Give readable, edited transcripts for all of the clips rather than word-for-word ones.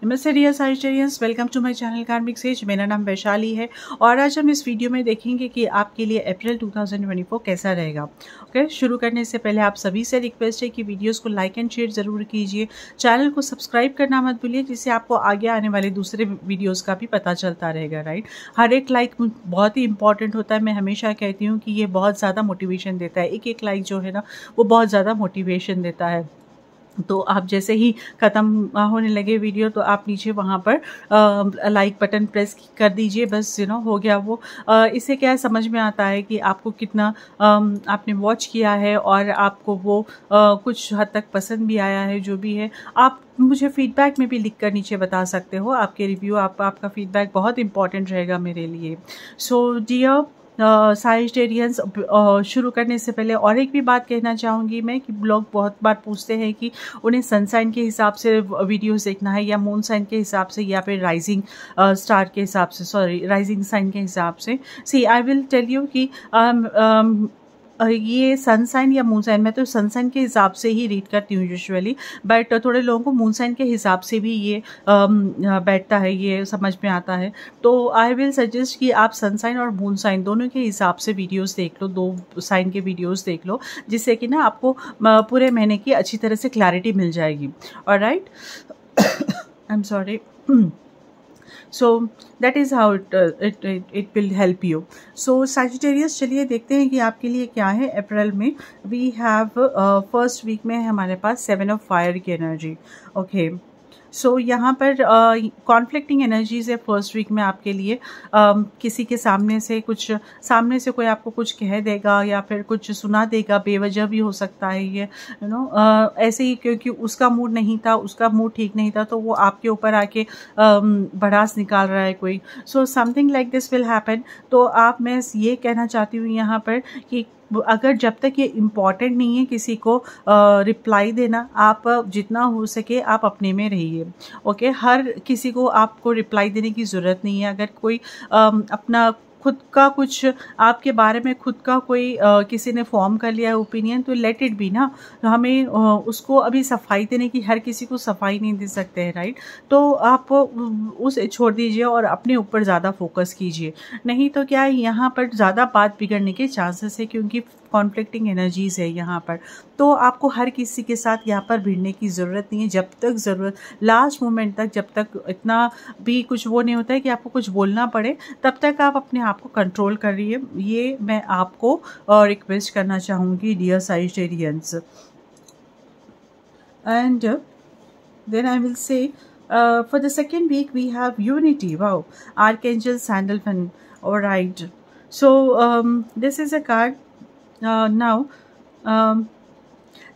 नमस्ते dear Sagittarians, welcome to my channel karmic sage. मेरा नाम वैशाली है और आज हम इस वीडियो में देखेंगे कि आपके लिए अप्रैल 2024 कैसा रहेगा। ओके, शुरू करने से पहले आप सभी से रिक्वेस्ट है कि वीडियोस को लाइक एंड शेयर ज़रूर कीजिए। चैनल को सब्सक्राइब करना मत भूलिए, जिससे आपको आगे आने वाले दूसरे वीडियोज़ का भी पता चलता रहेगा। राइट, हर एक लाइक बहुत ही इंपॉर्टेंट होता है। मैं हमेशा कहती हूँ कि ये बहुत ज़्यादा मोटिवेशन देता है। एक लाइक जो है ना, वो बहुत ज़्यादा मोटिवेशन देता है। तो आप जैसे ही ख़त्म होने लगे वीडियो, तो आप नीचे वहाँ पर लाइक बटन प्रेस कर दीजिए। बस हो गया वो। इससे क्या समझ में आता है कि आपको कितना आपने वॉच किया है और आपको वो कुछ हद तक पसंद भी आया है। जो भी है, आप मुझे फीडबैक में भी लिख कर नीचे बता सकते हो। आपके रिव्यू, आपका फीडबैक बहुत इंपॉर्टेंट रहेगा मेरे लिए। सो डियर साजिटेरियंस, शुरू करने से पहले और एक भी बात कहना चाहूँगी मैं कि लोग बहुत बार पूछते हैं कि उन्हें सनसाइन के हिसाब से वीडियोस देखना है या मून साइन के हिसाब से या फिर राइजिंग स्टार के हिसाब से, राइजिंग साइन के हिसाब से। सी आई विल टेल यू कि ये सनसाइन या मून साइन, मैं तो सनसाइन के हिसाब से ही रीड करती हूँ यूजुअली, बट थोड़े लोगों को मून साइन के हिसाब से भी ये बैठता है, ये समझ में आता है। तो आई विल सजेस्ट कि आप सनसाइन और मून साइन दोनों के हिसाब से वीडियोस देख लो, दो साइन के वीडियोस देख लो, जिससे कि ना आपको पूरे महीने की अच्छी तरह से क्लैरिटी मिल जाएगी। Alright, I am sorry. So that is how it will help you. So Sagittarius, चलिए देखते हैं कि आपके लिए क्या है अप्रैल में। We have फर्स्ट वीक में हमारे पास 7 ऑफ फायर की एनर्जी। ओके, सो यहाँ पर कॉन्फ्लिक्टिंग एनर्जीज है फर्स्ट वीक में आपके लिए। किसी के सामने से कोई आपको कुछ कह देगा या फिर कुछ सुना देगा, बेवजह भी हो सकता है ये, ऐसे ही, क्योंकि उसका मूड नहीं था, उसका मूड ठीक नहीं था, तो वो आपके ऊपर आके भड़ास निकाल रहा है कोई। So something like this will happen. तो मैं ये कहना चाहती हूँ यहाँ पर कि अगर जब तक ये इम्पॉर्टेंट नहीं है किसी को रिप्लाई देना, आप जितना हो सके आप अपने में रहिए। ओके, हर किसी को आपको रिप्लाई देने की ज़रूरत नहीं है। अगर कोई अपना खुद का कुछ आपके बारे में खुद का कोई किसी ने फॉर्म कर लिया है ओपिनियन, तो लेट इट बी ना। हमें उसको अभी सफाई देने की, हर किसी को सफाई नहीं दे सकते हैं। राइट, तो आप उसे छोड़ दीजिए और अपने ऊपर ज़्यादा फोकस कीजिए। नहीं तो क्या है, यहाँ पर ज़्यादा बात बिगड़ने के चांसेस है, क्योंकि कॉन्फ्लिक्टिंग एनर्जीज है यहाँ पर। तो आपको हर किसी के साथ यहाँ पर भिड़ने की ज़रूरत नहीं है। जब तक ज़रूरत, लास्ट मोमेंट तक, जब तक इतना भी कुछ वो नहीं होता है कि आपको कुछ बोलना पड़े, तब तक आप अपने आप को कंट्रोल करिए। ये मैं आपको रिक्वेस्ट करना चाहूँगी dear Sagittarians. And then I will say for the second week we have unity. Wow, archangel Sandalphon. Alright, so this is a card now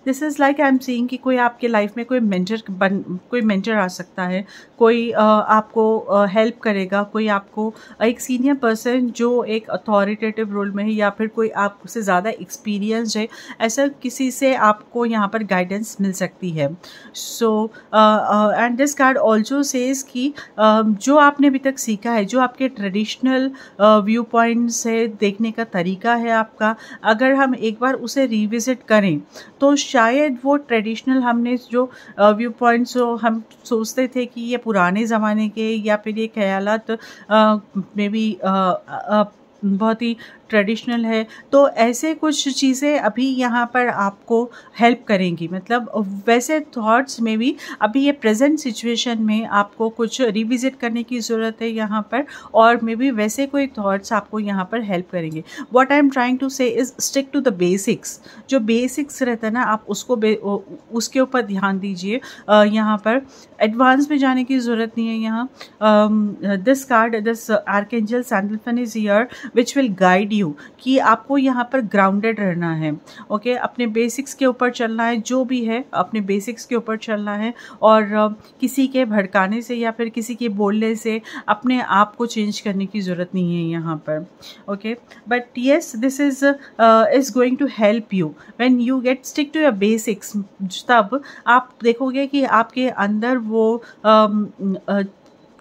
this is like I am seeing कि कोई आपके life में कोई mentor आ सकता है, कोई आपको help करेगा, कोई आपको एक सीनियर पर्सन जो एक अथॉरिटेटिव रोल में है या फिर कोई आपसे ज़्यादा एक्सपीरियंस है, ऐसा किसी से आपको यहाँ पर गाइडेंस मिल सकती है। So and this card also says कि जो आपने अभी तक सीखा है, जो आपके ट्रेडिशनल व्यू पॉइंट्स है, देखने का तरीका है आपका, अगर हम एक बार उसे रिविजिट करें तो शायद वो ट्रेडिशनल हमने जो व्यू पॉइंट्स जो हम सोचते थे कि ये पुराने ज़माने के या फिर ये ख्यालात में भी बहुत ही ट्रेडिशनल है, तो ऐसे कुछ चीज़ें अभी यहाँ पर आपको हेल्प करेंगी। मतलब वैसे थॉट्स में भी अभी ये प्रेजेंट सिचुएशन में आपको कुछ रिविजिट करने की ज़रूरत है यहाँ पर, और मे बी वैसे कोई थॉट्स आपको यहाँ पर हेल्प करेंगे। What I am trying to say is stick to the basics. जो बेसिक्स रहता है ना, आप उसके ऊपर ध्यान दीजिए। यहाँ पर एडवांस में जाने की ज़रूरत नहीं है। यहाँ this card, this archangel Sandalphon is here which will guide you कि आपको यहाँ पर ग्राउंडेड रहना है। ओके, अपने बेसिक्स के ऊपर चलना है, जो भी है अपने बेसिक्स के ऊपर चलना है, और किसी के भड़काने से या फिर किसी के बोलने से अपने आप को चेंज करने की ज़रूरत नहीं है यहाँ पर। Okay, but yes, this is going to help you when you get stick to your basics. तब आप देखोगे कि आपके अंदर वो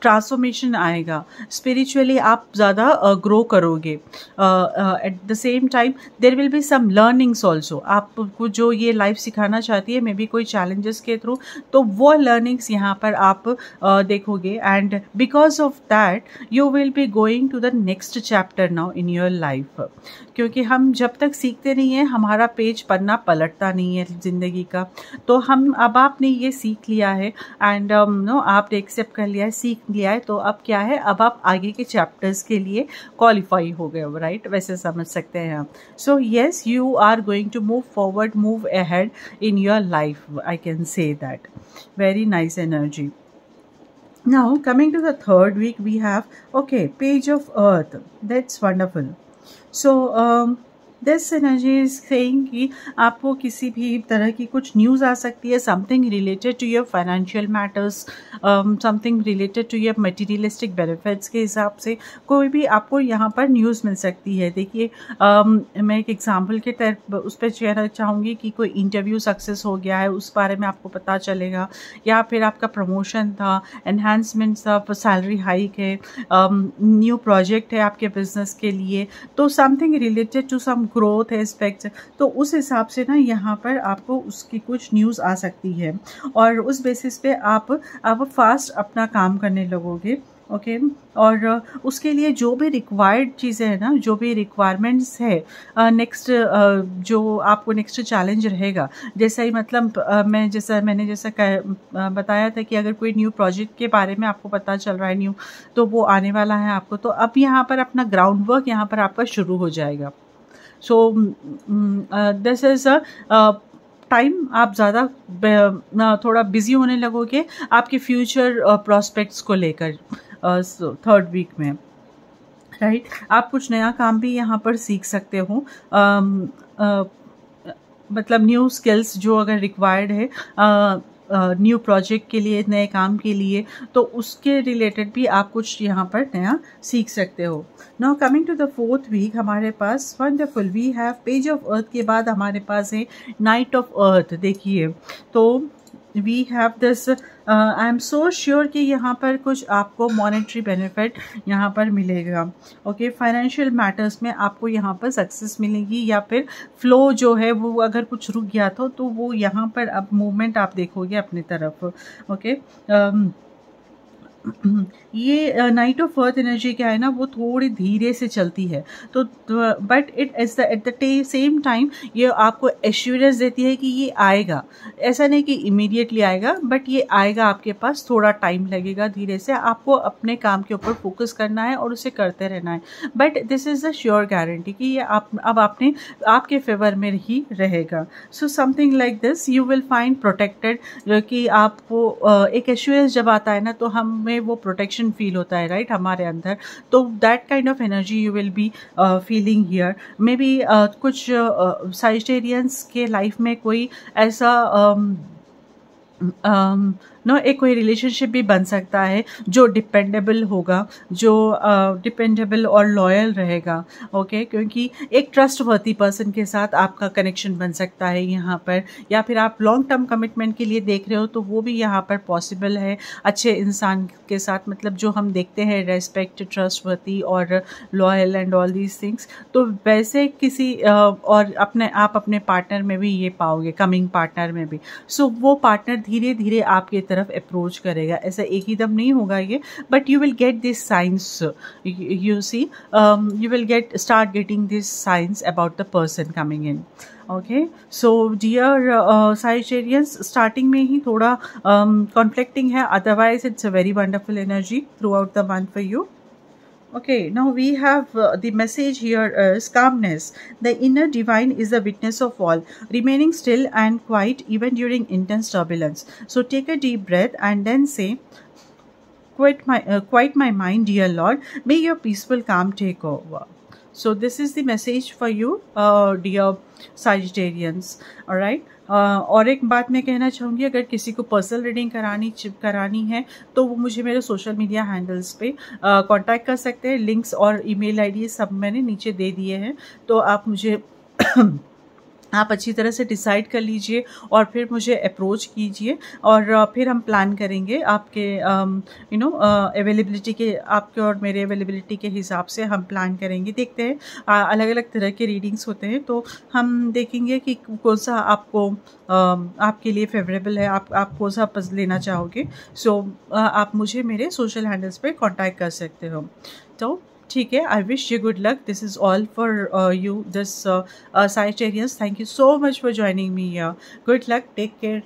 ट्रांसफॉर्मेशन आएगा, स्पिरिचुअली आप ज़्यादा ग्रो करोगे। At the same time there will be some learnings also, आपको जो ये लाइफ सिखाना चाहती है मे बी कोई चैलेंजेस के थ्रू, तो वो लर्निंग्स यहाँ पर आप देखोगे। And because of that you will be going to the next chapter now in your life, क्योंकि हम जब तक सीखते नहीं हैं हमारा पेज पन्ना पलटता नहीं है ज़िंदगी का। तो हम अब आपने ये सीख लिया है एंड नो आपने एक्सेप्ट कर लिया है, सीख लिया है, तो अब क्या है, अब आप आगे के चैप्टर्स के लिए क्वालिफाई हो गए हो, राइट, वैसे समझ सकते हैं हम। So yes, you are going to move forward, move ahead in your life, I can say that. Very nice energy. Now coming to the third week, we have page of earth. That's wonderful. So this energy is saying कि आपको किसी भी तरह की कुछ news आ सकती है, something related to your financial matters, something related to your materialistic benefits के हिसाब से कोई भी आपको यहाँ पर न्यूज़ मिल सकती है। देखिए मैं एक एग्जांपल के तहत उस पर कहना चाहूँगी कि कोई इंटरव्यू सक्सेस हो गया है, उस बारे में आपको पता चलेगा, या फिर आपका प्रमोशन था, एनहांसमेंट था, सैलरी हाइक है, न्यू प्रोजेक्ट है आपके बिजनेस के लिए, तो something related to some growth aspect, तो उस हिसाब से ना यहाँ पर आपको उसकी कुछ न्यूज़ आ सकती है और उस बेसिस पे आप फास्ट अपना काम करने लगोगे। ओके और उसके लिए जो भी रिक्वायर्ड चीज़ें हैं ना, जो भी रिक्वायरमेंट्स है, नेक्स्ट जो आपको नेक्स्ट चैलेंज रहेगा, जैसा ही मतलब मैंने बताया था कि अगर कोई न्यू प्रोजेक्ट के बारे में आपको पता चल रहा है न्यू, तो वो आने वाला है आपको, तो अब यहाँ पर अपना ग्राउंड वर्क यहाँ पर आपका शुरू हो जाएगा। So this is a time आप ज़्यादा थोड़ा बिजी होने लगोगे आपके फ्यूचर प्रॉस्पेक्ट्स को लेकर थर्ड वीक में, राइट। आप कुछ नया काम भी यहाँ पर सीख सकते हो, मतलब न्यू स्किल्स जो अगर रिक्वायर्ड है न्यू प्रोजेक्ट के लिए, नए काम के लिए, तो उसके रिलेटेड भी आप कुछ यहाँ पर नया सीख सकते हो। Now coming to the fourth week, हमारे पास wonderful, we have page of earth के बाद हमारे पास है नाइट ऑफ अर्थ। देखिए तो we have this, I am so sure कि यहाँ पर कुछ आपको मॉनेटरी बेनिफिट यहाँ पर मिलेगा। ओके, फाइनेंशियल मैटर्स में आपको यहाँ पर सक्सेस मिलेगी, या फिर फ्लो जो है वो अगर कुछ रुक गया था तो वो यहाँ पर अब मूवमेंट आप देखोगे अपनी तरफ। ओके ये नाइट ऑफ अर्थ एनर्जी क्या है ना, वो थोड़ी धीरे से चलती है, तो but it is eight the same time ये आपको एश्योरेंस देती है कि ये आएगा। ऐसा नहीं कि इमीडिएटली आएगा, बट ये आएगा, आपके पास थोड़ा टाइम लगेगा, धीरे से आपको अपने काम के ऊपर फोकस करना है और उसे करते रहना है। But this is the sure guarantee कि ये अब आपके फेवर में ही रहेगा। So something like this you will find protected, कि आपको एक एश्योरेंस जब आता है ना तो हमें वो प्रोटेक्शन फील होता है, राइट, हमारे अंदर। तो that kind of energy you will be feeling here. May be कुछ साजिटेरियंस के लाइफ में कोई ऐसा एक कोई रिलेशनशिप भी बन सकता है जो डिपेंडेबल होगा, जो डिपेंडेबल और लॉयल रहेगा। ओके, क्योंकि एक ट्रस्टवर्थी पर्सन के साथ आपका कनेक्शन बन सकता है यहाँ पर, या फिर आप लॉन्ग टर्म कमिटमेंट के लिए देख रहे हो तो वो भी यहाँ पर पॉसिबल है अच्छे इंसान के साथ, मतलब जो हम देखते हैं रेस्पेक्ट, ट्रस्टवर्थी और loyal and all these things. तो वैसे किसी और आप अपने पार्टनर में भी ये पाओगे, कमिंग पार्टनर में भी। सो वो पार्टनर धीरे धीरे आपके तरफ अप्रोच करेगा, ऐसा एक ही दम नहीं होगा ये, but you will get this science, you see, you will start getting this science about the person coming in. Okay, so dear Sagittarians, starting में ही थोड़ा कॉन्फ्लिक्टिंग है, otherwise it's a very wonderful energy throughout the month for you. Okay, now we have the message here is calmness. The inner divine is the witness of all, remaining still and quiet even during intense turbulence. So take a deep breath and then say, quiet my mind, dear Lord. May your peaceful calm take over. So this is the message for you, dear Sagittarians. All right. और एक बात मैं कहना चाहूँगी, अगर किसी को personal reading करानी है तो वो मुझे मेरे सोशल मीडिया हैंडल्स पे कांटेक्ट कर सकते हैं। लिंक्स और ईमेल आईडी सब मैंने नीचे दे दिए हैं, तो आप मुझे आप अच्छी तरह से डिसाइड कर लीजिए और फिर मुझे अप्रोच कीजिए और फिर हम प्लान करेंगे आपके अवेलेबिलिटी के, आपके और मेरे अवेलेबिलिटी के हिसाब से हम प्लान करेंगे। देखते हैं, अलग अलग तरह के रीडिंग्स होते हैं, तो हम देखेंगे कि कौन सा आपको आपके लिए फेवरेबल है, आप कौन सा लेना चाहोगे। सो आप मुझे मेरे सोशल हैंडल्स पे कांटेक्ट कर सकते हो। तो ठीक है, I wish you good luck. This is all for you, this Sagittarius. Thank you so much for joining me here. Good luck. Take care.